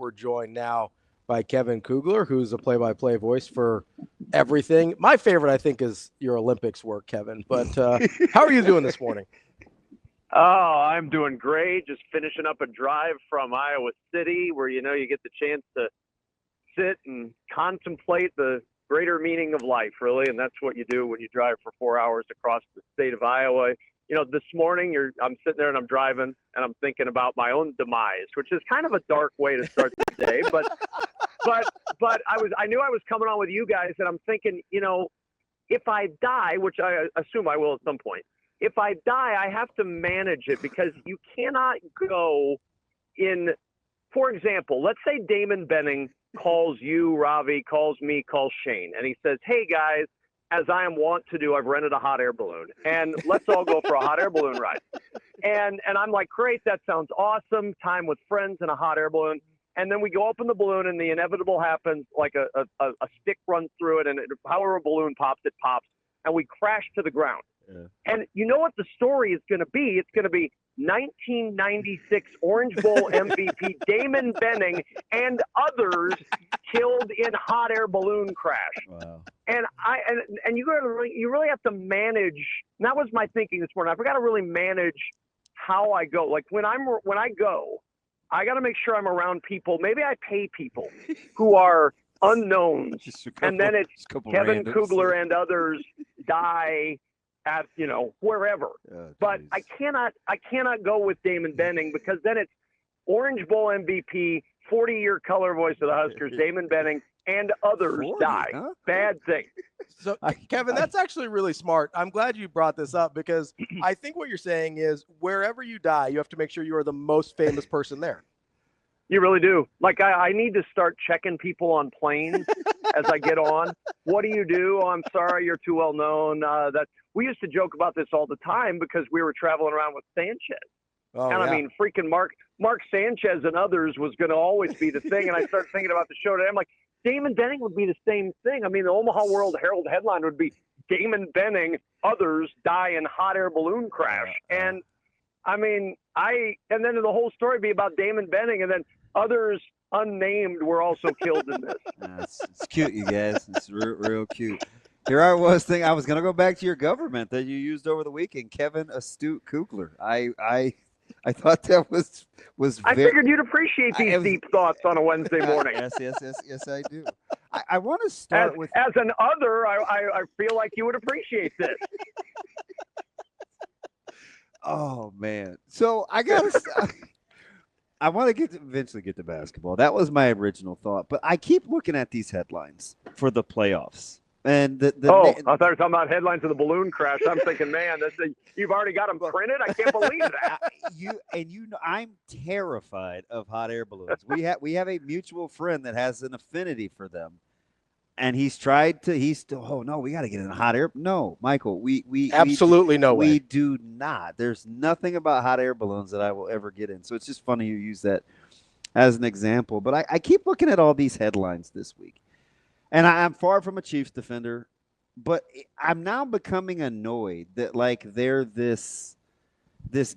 we're joined now by Kevin Kugler, who's a play-by-play voice for everything. My favorite, I think, is your Olympics work, Kevin. But how are you doing this morning? Oh, I'm doing great. Just finishing up a drive from Iowa City where, you get the chance to sit and contemplate the greater meaning of life, really. And that's what you do when you drive for 4 hours across the state of Iowa. This morning I'm sitting there and I'm driving and I'm thinking about my own demise, which is kind of a dark way to start the day. But I knew I was coming on with you guys, and I'm thinking, if I die, which I assume I will at some point, if I die, I have to manage it, because you cannot go in. For example, let's say Damon Benning calls you, Ravi, calls me, calls Shane, and he says, "Hey guys, as I am wont to do, I've rented a hot air balloon, and let's all go for a hot air balloon ride." And I'm like, "Great, that sounds awesome. Time with friends and a hot air balloon." And then we go up in the balloon, and the inevitable happens, like a stick runs through it, and however a balloon pops, it pops, and we crash to the ground. Yeah. And you know what the story is going to be? It's going to be 1996 Orange Bowl MVP Damon Benning and others killed in hot air balloon crash. Wow. And you really have to manage. And that was my thinking this morning. I've got to really manage how I go. Like when I go, I got to make sure I'm around people. Maybe I pay people who are unknowns, and then it's Kevin Kugler and others die at wherever. But I cannot go with Damon Benning, because then it's Orange Bowl MVP, 40-year color voice of the Huskers, Damon Benning, and others 40, die. huh? Bad thing. So, Kevin, that's actually really smart. I'm glad you brought this up, because I think what you're saying is wherever you die, you have to make sure you are the most famous person there. You really do. Like, I need to start checking people on planes as I get on. What do you do? Oh, I'm sorry, you're too well known. We used to joke about this all the time because we were traveling around with Sanchez. Oh, and yeah. I mean, freaking Mark Sanchez and others was going to always be the thing. And I started thinking about the show today. I'm like, Damon Benning would be the same thing. I mean, the Omaha World Herald headline would be Damon Benning, others die in hot air balloon crash. And I mean, and then the whole story be about Damon Benning, and then others unnamed were also killed in this. It's cute, you guys. It's real cute. Here I was thinking I was going to go back to your government that you used over the weekend, Kevin Astute Kugler. I thought that was I figured you'd appreciate these deep thoughts on a Wednesday morning. Yes, I do. I want to start as an other. I feel like you would appreciate this. Oh man! So I want to eventually get to basketball. That was my original thought, but I keep looking at these headlines for the playoffs. And I thought you were talking about headlines of the balloon crash. I'm thinking, man, you've already got them printed. I can't believe that. I'm terrified of hot air balloons. We have a mutual friend that has an affinity for them, and we got to get in hot air. No, Michael, we absolutely no way. We do not. There's nothing about hot air balloons that I will ever get in. So it's just funny you use that as an example. But I keep looking at all these headlines this week. And I'm far from a Chiefs defender, but I'm now becoming annoyed that, like, they're this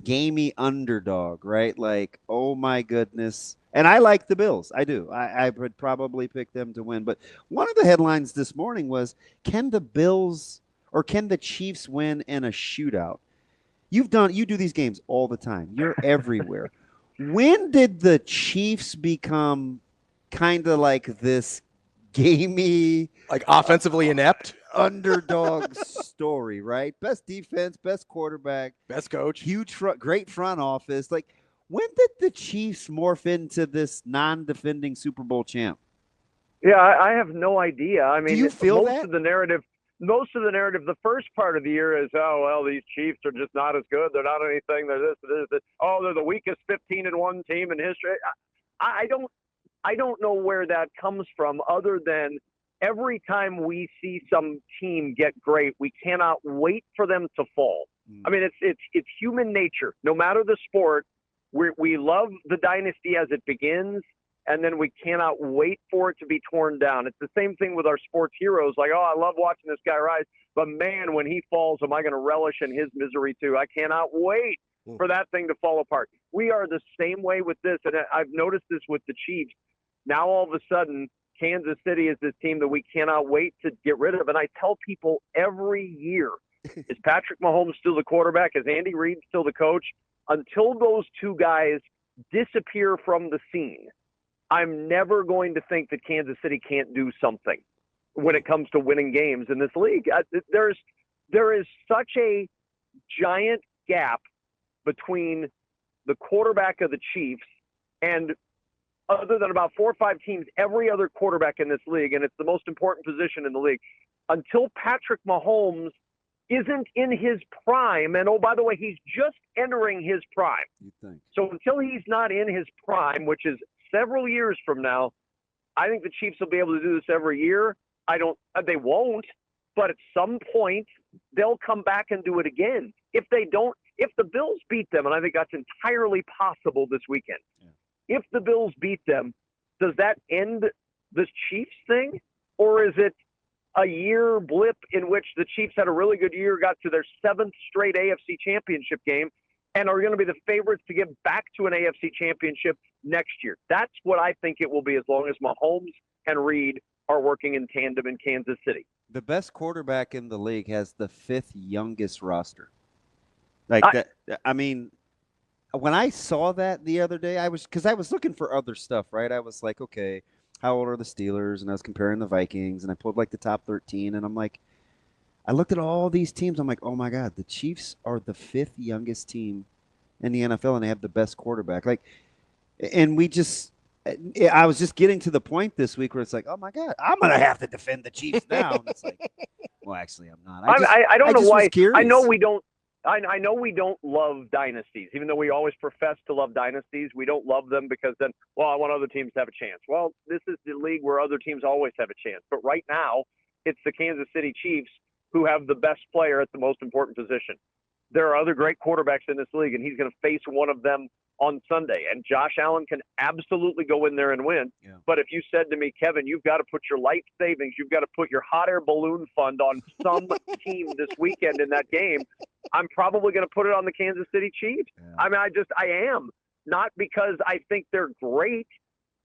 gamey underdog, right? Like, oh, my goodness. And I like the Bills. I do. I would probably pick them to win. But one of the headlines this morning was, can the Chiefs win in a shootout? You do these games all the time. You're everywhere. When did the Chiefs become kind of like this gamey, like offensively inept underdog story, right? Best defense, best quarterback, best coach, great front office. Like, when did the Chiefs morph into this non-defending Super Bowl champ? Yeah, I have no idea. I mean, do you feel most of the narrative, the first part of the year is, oh, well, these Chiefs are just not as good. They're not anything. They're this. Oh, they're the weakest 15-1 team in history. I don't know where that comes from, other than every time we see some team get great, we cannot wait for them to fall. I mean, it's human nature. No matter the sport, we love the dynasty as it begins, and then we cannot wait for it to be torn down. It's the same thing with our sports heroes. Like, oh, I love watching this guy rise, but man, when he falls, am I going to relish in his misery too? I cannot wait for that thing to fall apart. We are the same way with this, and I've noticed this with the Chiefs. Now all of a sudden, Kansas City is this team that we cannot wait to get rid of. And I tell people every year, is Patrick Mahomes still the quarterback? Is Andy Reid still the coach? Until those two guys disappear from the scene, I'm never going to think that Kansas City can't do something when it comes to winning games in this league. There is such a giant gap between the quarterback of the Chiefs and, other than about 4 or 5 teams, every other quarterback in this league, and it's the most important position in the league. Until Patrick Mahomes isn't in his prime, and oh, by the way, he's just entering his prime. You think? So until he's not in his prime, which is several years from now, I think the Chiefs will be able to do this every year. They won't, but at some point they'll come back and do it again. If they don't, if the Bills beat them, and I think that's entirely possible this weekend. Yeah. If the Bills beat them, does that end the Chiefs thing, or is it a year blip in which the Chiefs had a really good year, got to their 7th straight AFC championship game, and are going to be the favorites to get back to an AFC championship next year? That's what I think it will be, as long as Mahomes and Reid are working in tandem in Kansas City. The best quarterback in the league has the 5th youngest roster. I mean, when I saw that the other day, I was looking for other stuff, right? I was like, okay, how old are the Steelers? And I was comparing the Vikings, and I pulled like the top 13, and I'm like, I looked at all these teams. I'm like, oh my God, the Chiefs are the 5th youngest team in the NFL, and they have the best quarterback. I was just getting to the point this week where it's like, oh my God, I'm gonna have to defend the Chiefs now. And it's like, well, actually, I'm not. I don't know why. I know we don't. I know we don't love dynasties, even though we always profess to love dynasties. We don't love them because then, well, I want other teams to have a chance. Well, this is the league where other teams always have a chance. But right now, it's the Kansas City Chiefs who have the best player at the most important position. There are other great quarterbacks in this league, and he's going to face one of them on Sunday. And Josh Allen can absolutely go in there and win. Yeah. But if you said to me, Kevin, you've got to put your life savings, you've got to put your hot air balloon fund on some team this weekend in that game, I'm probably going to put it on the Kansas City Chiefs. Yeah. I mean, I am. Not because I think they're great,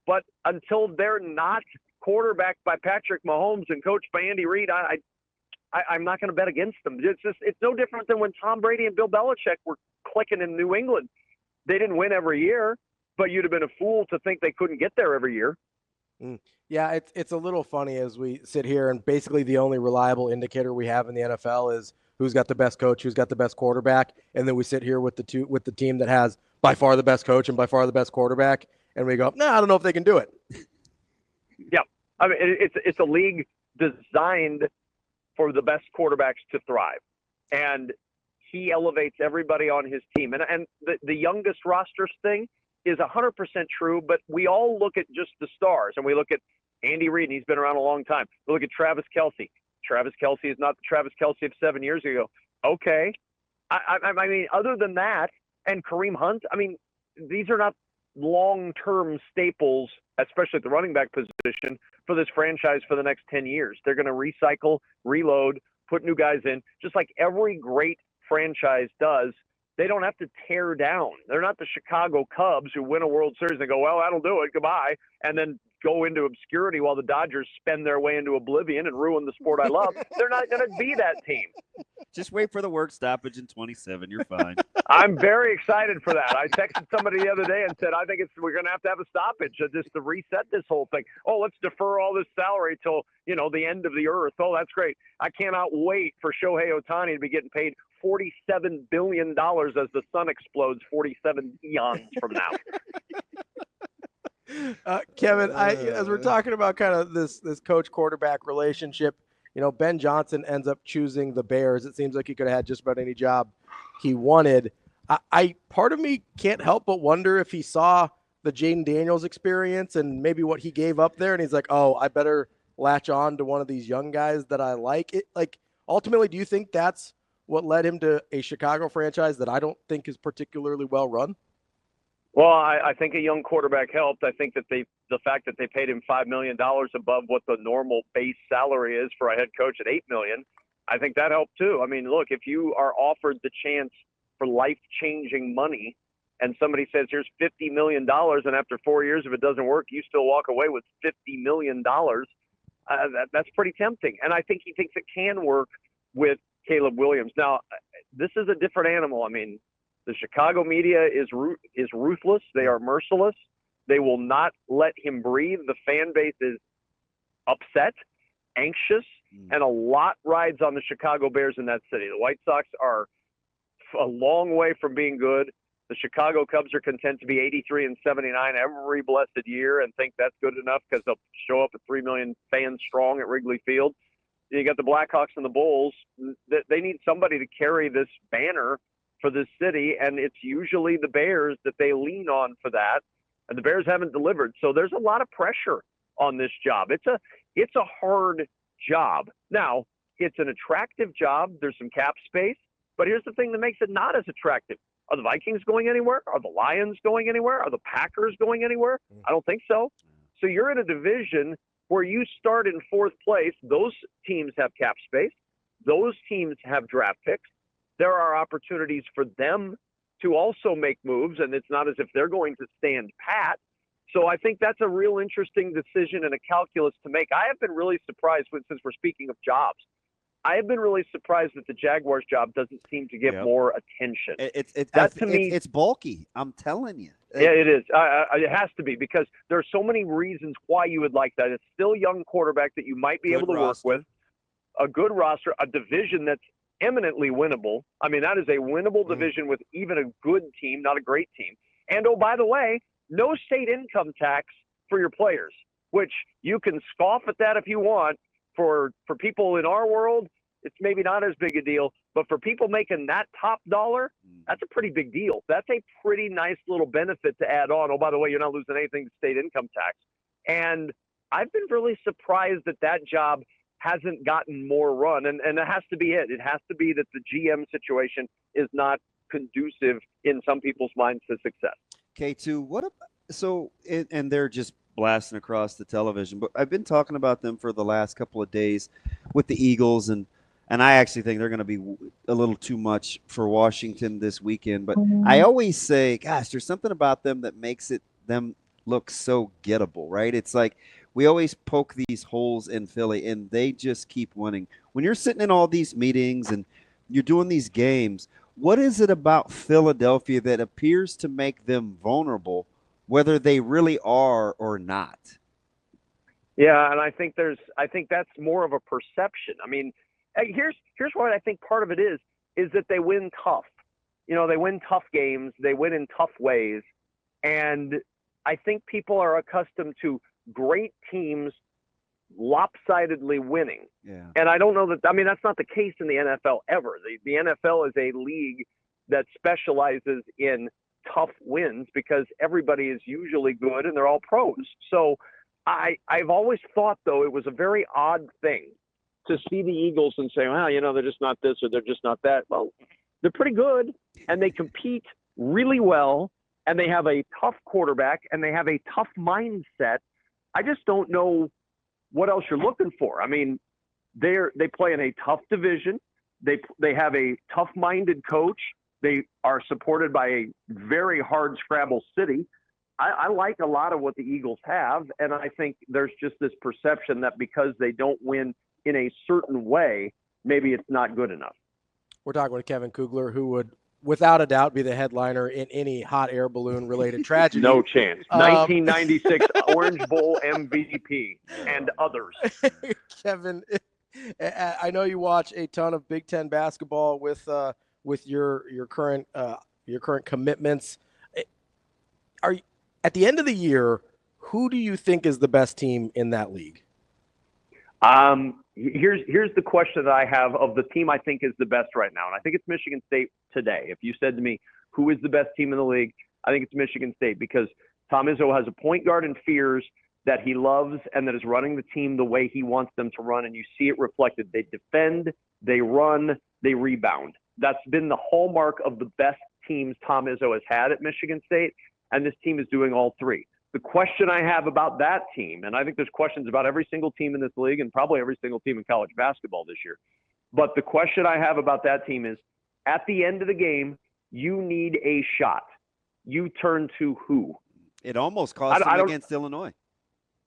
but until they're not quarterbacked by Patrick Mahomes and coached by Andy Reid, I'm not going to bet against them. It's no different than when Tom Brady and Bill Belichick were clicking in New England. They didn't win every year, but you'd have been a fool to think they couldn't get there every year. Yeah, it's a little funny as we sit here, and basically the only reliable indicator we have in the NFL is who's got the best coach, who's got the best quarterback, and then we sit here with the team that has by far the best coach and by far the best quarterback, and we go, I don't know if they can do it. Yeah, I mean it's a league designed for the best quarterbacks to thrive, and he elevates everybody on his team. And the youngest rosters thing is 100% true, but we all look at just the stars, and we look at Andy Reid, and he's been around a long time. We look at Travis Kelce. Travis Kelce is not the Travis Kelce of 7 years ago. Okay. I mean, other than that, and Kareem Hunt, I mean, these are not long-term staples, especially at the running back position, for this franchise for the next 10 years. They're going to recycle, reload, put new guys in, just like every great franchise does. They don't have to tear down. They're not the Chicago Cubs who win a World Series and go, well, that'll do it, goodbye, and then go into obscurity while the Dodgers spend their way into oblivion and ruin the sport I love. They're not going to be that team. Just wait for the work stoppage in 27. You're fine. I'm very excited for that. I texted somebody the other day and said, I think we're going to have a stoppage just to reset this whole thing. Oh, let's defer all this salary till, the end of the earth. Oh, that's great. I cannot wait for Shohei Ohtani to be getting paid $47 billion as the sun explodes 47 eons from now. Kevin, as we're talking about kind of this coach-quarterback relationship, Ben Johnson ends up choosing the Bears. It seems like he could have had just about any job he wanted. Part of me can't help but wonder if he saw the Jaden Daniels experience and maybe what he gave up there, and he's like, oh, I better latch on to one of these young guys that I like. Ultimately, do you think that's what led him to a Chicago franchise that I don't think is particularly well run? Well, I think a young quarterback helped. I think that the fact that they paid him $5 million above what the normal base salary is for a head coach at $8 million, I think that helped too. I mean, look, if you are offered the chance for life-changing money and somebody says, here's $50 million, and after 4 years, if it doesn't work, you still walk away with $50 million, that's pretty tempting. And I think he thinks it can work with Caleb Williams. Now, this is a different animal. I mean, the Chicago media is ruthless. They are merciless. They will not let him breathe. The fan base is upset, anxious, and a lot rides on the Chicago Bears in that city. The White Sox are a long way from being good. The Chicago Cubs are content to be 83-79 every blessed year and think that's good enough because they'll show up at 3 million fans strong at Wrigley Field. You got the Blackhawks and the Bulls. They need somebody to carry this banner for this city, and it's usually the Bears that they lean on for that, and the Bears haven't delivered. So there's a lot of pressure on this job. It's a hard job. Now, it's an attractive job. There's some cap space, but here's the thing that makes it not as attractive. Are the Vikings going anywhere? Are the Lions going anywhere? Are the Packers going anywhere? I don't think so. So you're in a division where you start in fourth place. Those teams have cap space. Those teams have draft picks. There are opportunities for them to also make moves, and it's not as if they're going to stand pat. So I think that's a real interesting decision and a calculus to make. I have been really surprised, since we're speaking of jobs, I have been really surprised that the Jaguars job doesn't seem to get more attention. It's bulky. I'm telling you. Yeah, it is. It has to be, because there are so many reasons why you would like that. It's still a young quarterback that you might be able to work with, a good roster, a division that's eminently winnable. I mean, that is a winnable division with even a good team, not a great team. And, oh, by the way, no state income tax for your players, which you can scoff at that if you want. For people in our world, it's maybe not as big a deal, but for people making that top dollar, that's a pretty big deal. That's a pretty nice little benefit to add on. Oh, by the way, you're not losing anything to state income tax. And I've been really surprised that job hasn't gotten more run, and it has to be it. It has to be that the GM situation is not conducive in some people's minds to success. K2, and they're just blasting across the television, but I've been talking about them for the last couple of days with the Eagles, and I actually think they're going to be a little too much for Washington this weekend. But I always say, gosh, there's something about them that makes them look so gettable, right? It's like we always poke these holes in Philly, and they just keep winning. When you're sitting in all these meetings and you're doing these games, what is it about Philadelphia that appears to make them vulnerable, whether they really are or not? Yeah, and I think that's more of a perception. I mean, here's what I think part of it is that they win tough. They win tough games, they win in tough ways, and I think people are accustomed to great teams lopsidedly winning. Yeah. And I don't know that, I mean, that's not the case in the NFL ever. The NFL is a league that specializes in tough wins because everybody is usually good and they're all pros. So I've always thought, though, it was a very odd thing to see the Eagles and say, well, they're just not this or they're just not that. Well, they're pretty good and they compete really well and they have a tough quarterback and they have a tough mindset. I just don't know what else you're looking for. I mean, they play in a tough division. They have a tough-minded coach. They are supported by a very hard-scrabble city. I like a lot of what the Eagles have, and I think there's just this perception that because they don't win in a certain way, maybe it's not good enough. We're talking with Kevin Kugler, who would, without a doubt, be the headliner in any hot air balloon-related tragedy. No chance. 1996 Orange Bowl MVP and others. Kevin, I know you watch a ton of Big Ten basketball with your current commitments. At the end of the year, who do you think is the best team in that league? Here's the question that I have of the team I think is the best right now, and I think it's Michigan State today. If you said to me, who is the best team in the league, I think it's Michigan State because Tom Izzo has a point guard in Fears that he loves and that is running the team the way he wants them to run, and you see it reflected. They defend, they run, they rebound. That's been the hallmark of the best teams Tom Izzo has had at Michigan State, and this team is doing all three. The question I have about that team, and I think there's questions about every single team in this league and probably every single team in college basketball this year, but the question I have about that team is, at the end of the game, you need a shot. you turn to who? It almost cost them against Illinois.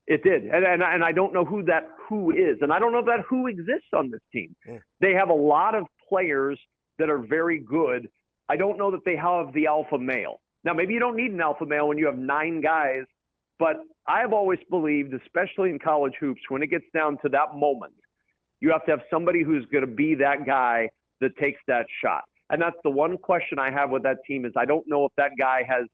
It did. And I don't know who that who is. And I don't know if that who exists on this team. They have a lot of players that are very good. I don't know that they have the alpha male. Now, maybe you don't need an alpha male when you have 9 guys, but I have always believed, especially in college hoops, when it gets down to that moment, you have to have somebody who's going to be that guy that takes that shot. And that's the one question I have with that team is I don't know if that guy has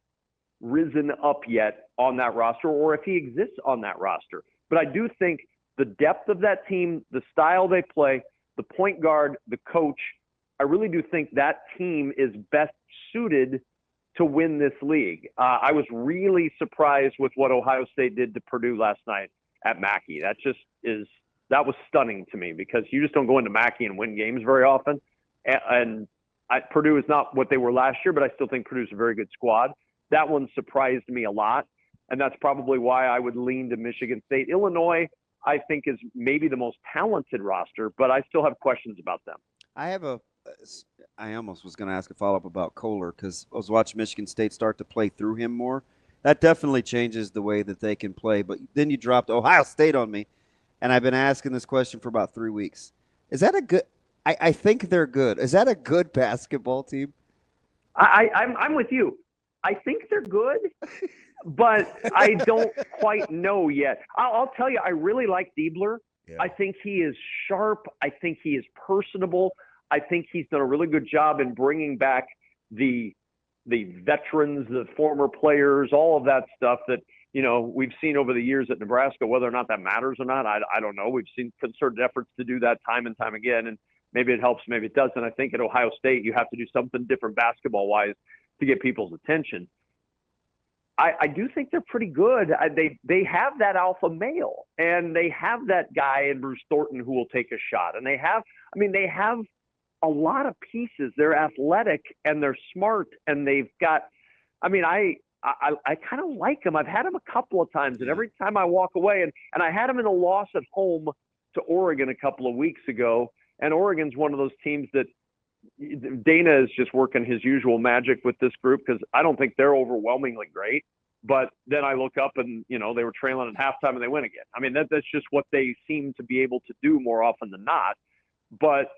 risen up yet on that roster or if he exists on that roster. But I do think the depth of that team, the style they play, the point guard, the coach, I really do think that team is best suited to win this league. I was really surprised with what Ohio State did to Purdue last night at Mackey. That was stunning to me because you just don't go into Mackey and win games very often. And Purdue is not what they were last year, but I still think Purdue's a very good squad. That one surprised me a lot, and that's probably why I would lean to Michigan State. Illinois, I think, is maybe the most talented roster, but I still have questions about them. I almost was going to ask a follow-up about Kohler because I was watching Michigan State start to play through him more. That definitely changes the way that they can play, but then you dropped Ohio State on me, and I've been asking this question for about 3 weeks. Is that a good – I think they're good. Is that a good basketball team? I'm with you. I think they're good, but I don't quite know yet. I'll tell you, I really like Diebler. Yeah. I think he is sharp. I think he is personable. I think he's done a really good job in bringing back the veterans, the former players, all of that stuff that, we've seen over the years at Nebraska. Whether or not that matters or not, I don't know. We've seen concerted efforts to do that time and time again, and maybe it helps, maybe it doesn't. I think at Ohio State, you have to do something different basketball-wise to get people's attention. I do think they're pretty good. They have that alpha male, and they have that guy in Bruce Thornton who will take a shot. And they have a lot of pieces. They're athletic and they're smart, and they've got. I kind of like them. I've had them a couple of times, and every time I walk away, and I had them in a loss at home to Oregon a couple of weeks ago. And Oregon's one of those teams that Dana is just working his usual magic with this group because I don't think they're overwhelmingly great. But then I look up and, they were trailing at halftime and they win again. That's just what they seem to be able to do more often than not. But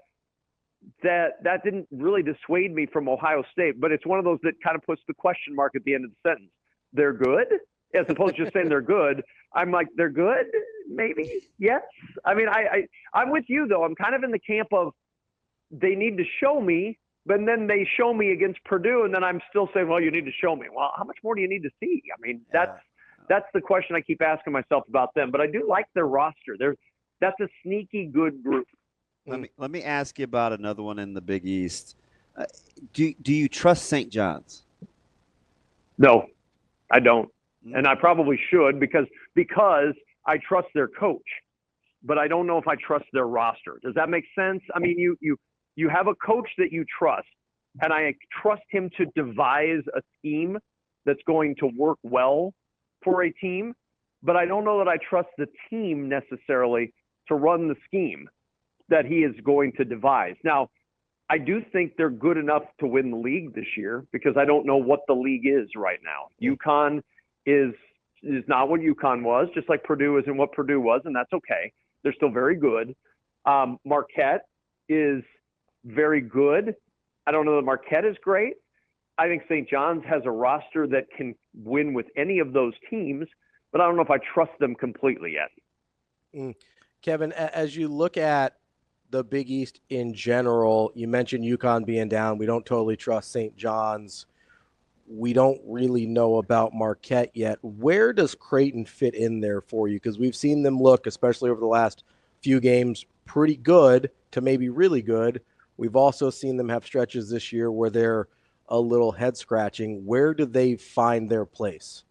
that didn't really dissuade me from Ohio State. But it's one of those that kind of puts the question mark at the end of the sentence. They're good? As opposed to just saying they're good. I'm like, they're good? Maybe? Yes. I'm with you, though. I'm kind of in the camp of they need to show me, but then they show me against Purdue, and then I'm still saying, well, you need to show me. Well, how much more do you need to see? That's the question I keep asking myself about them. But I do like their roster. That's a sneaky good group. Let me ask you about another one in the Big East. Do you trust St. John's? No, I don't. And I probably should because I trust their coach, but I don't know if I trust their roster. Does that make sense? You have a coach that you trust, and I trust him to devise a scheme that's going to work well for a team, but I don't know that I trust the team necessarily to run the scheme that he is going to devise. Now, I do think they're good enough to win the league this year because I don't know what the league is right now. UConn is not what UConn was, just like Purdue isn't what Purdue was, and that's okay. They're still very good. Marquette is very good. I don't know that Marquette is great. I think St. John's has a roster that can win with any of those teams, but I don't know if I trust them completely yet. Kevin, as you look at the Big East in general, you mentioned UConn being down. We don't totally trust St. John's. We don't really know about Marquette yet. Where does Creighton fit in there for you? Because we've seen them look, especially over the last few games, pretty good to maybe really good. We've also seen them have stretches this year where they're a little head scratching. Where do they find their place?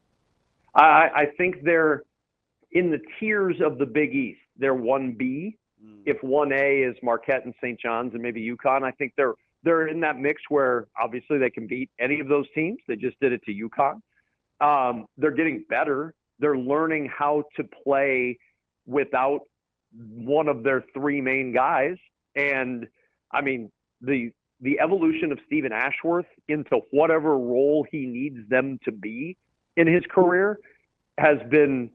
I think they're in the tiers of the Big East. They're 1B. If 1A is Marquette and St. John's and maybe UConn, I think they're in that mix where obviously they can beat any of those teams. They just did it to UConn. They're getting better. They're learning how to play without one of their 3 main guys. And the the evolution of Stephen Ashworth into whatever role he needs them to be in his career has been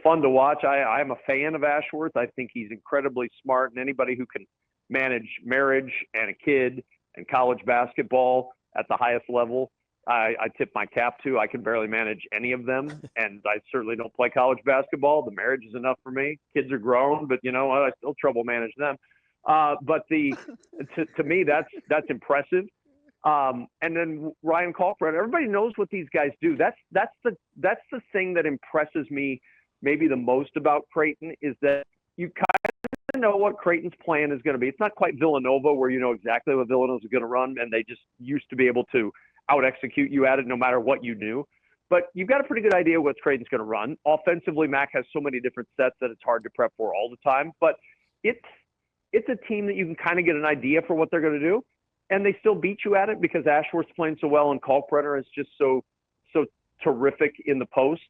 fun to watch. I'm a fan of Ashworth. I think he's incredibly smart, and anybody who can manage marriage and a kid and college basketball at the highest level, I tip my cap to. I can barely manage any of them, and I certainly don't play college basketball. The marriage is enough for me. Kids are grown, but you know what? I still trouble manage them. But to me, that's impressive. And then Ryan Kalkbrenner, everybody knows what these guys do. That's the thing that impresses me maybe the most about Creighton, is that you kind of know what Creighton's plan is going to be. It's not quite Villanova, where you know exactly what Villanova's going to run, and they just used to be able to out-execute you at it no matter what you do. But you've got a pretty good idea what Creighton's going to run. Offensively, Mac has so many different sets that it's hard to prep for all the time. But it's a team that you can kind of get an idea for what they're going to do, and they still beat you at it because Ashworth's playing so well and Kalkbrenner is just so terrific in the post.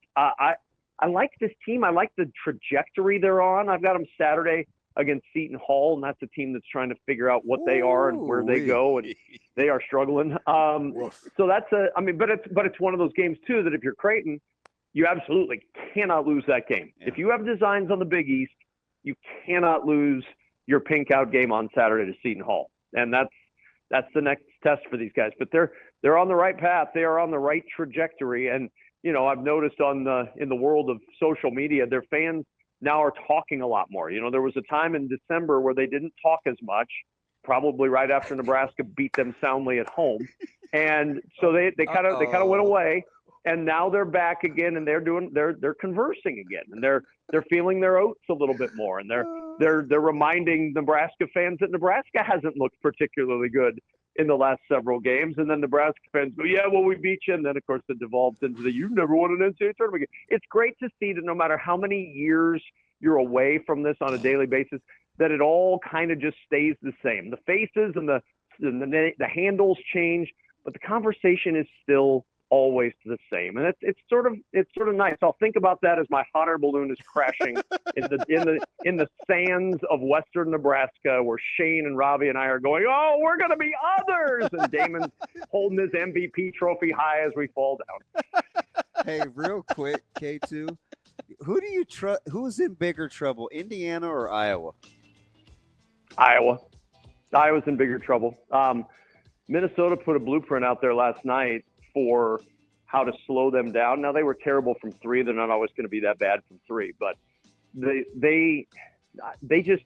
I like this team. I like the trajectory they're on. I've got them Saturday against Seton Hall, and that's a team that's trying to figure out what they are and where they go, and they are struggling. So that's but it's one of those games too that if you're Creighton, you absolutely cannot lose that game. Yeah. If you have designs on the Big East, you cannot lose your pink out game on Saturday to Seton Hall, and that's the next test for these guys. But they're on the right path. They are on the right trajectory, and you know, I've noticed in the world of social media, their fans now are talking a lot more. You know, there was a time in December where they didn't talk as much, probably right after Nebraska beat them soundly at home. And so they kind of went away, and now they're back again, and they're conversing again, and they're feeling their oats a little bit more, and they're reminding Nebraska fans that Nebraska hasn't looked particularly good in the last several games. And then Nebraska fans go, yeah, well, we beat you. And then, of course, it devolves into you've never won an NCAA tournament game. It's great to see that no matter how many years you're away from this on a daily basis, that it all kind of just stays the same. The faces and the handles change, but the conversation is still always the same. And it's sort of nice. I'll think about that as my hot air balloon is crashing in the sands of western Nebraska, where Shane and Ravi and I are going, oh, we're going to be others, and Damon's holding his MVP trophy high as we fall down. Hey, real quick, K2, who do you trust? Who's in bigger trouble, Indiana or Iowa? Iowa's in bigger trouble. Minnesota put a blueprint out there last night for how to slow them down. Now, they were terrible from three. They're not always going to be that bad from three, but they just,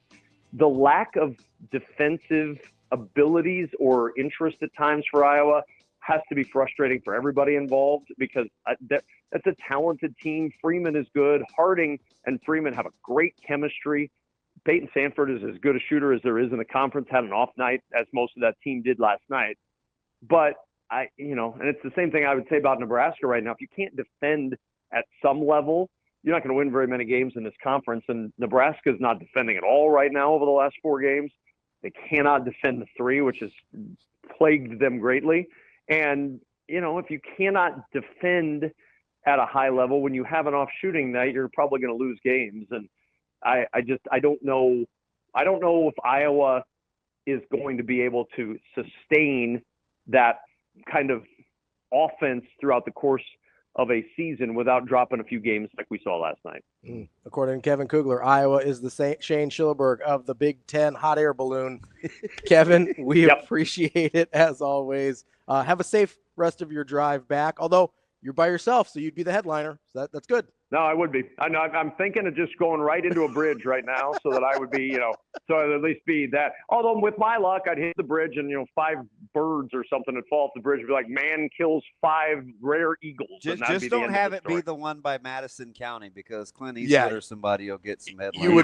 the lack of defensive abilities or interest at times for Iowa has to be frustrating for everybody involved, because that's a talented team. Freeman is good. Harding and Freeman have a great chemistry. Peyton Sanford is as good a shooter as there is in the conference, had an off night as most of that team did last night. But and it's the same thing I would say about Nebraska right now. If you can't defend at some level, you're not going to win very many games in this conference. And Nebraska is not defending at all right now over the last 4 games. They cannot defend the three, which has plagued them greatly. And, if you cannot defend at a high level, when you have an off shooting night, you're probably going to lose games. And I don't know if Iowa is going to be able to sustain that kind of offense throughout the course of a season without dropping a few games like we saw last night. According to Kevin Kugler, Iowa is the Shane Schillerberg of the Big Ten hot air balloon. Kevin, we appreciate it as always. Have a safe rest of your drive back, although you're by yourself, so you'd be the headliner. So that's good. No, I would be. I'm thinking of just going right into a bridge right now so that I would be, so I'd at least be that. Although with my luck, I'd hit the bridge and, 5 birds or something would fall off the bridge and be like, man kills 5 rare eagles. Just don't have it be the one by Madison County, because Clint Eastwood or somebody will get some headlines. You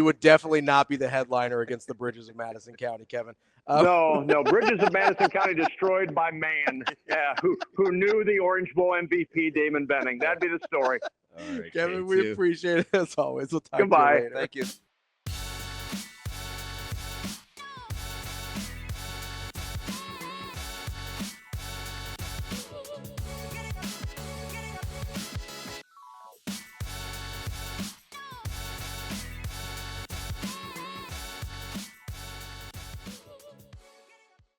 would definitely not be the headliner against the bridges of Madison County, Kevin. No, bridges of Madison County destroyed by man. Yeah, who knew the Orange Bowl MVP, Damon Benning. That'd be the story. All right, Kevin, we appreciate it as always. We'll talk Goodbye. to you later. Thank you.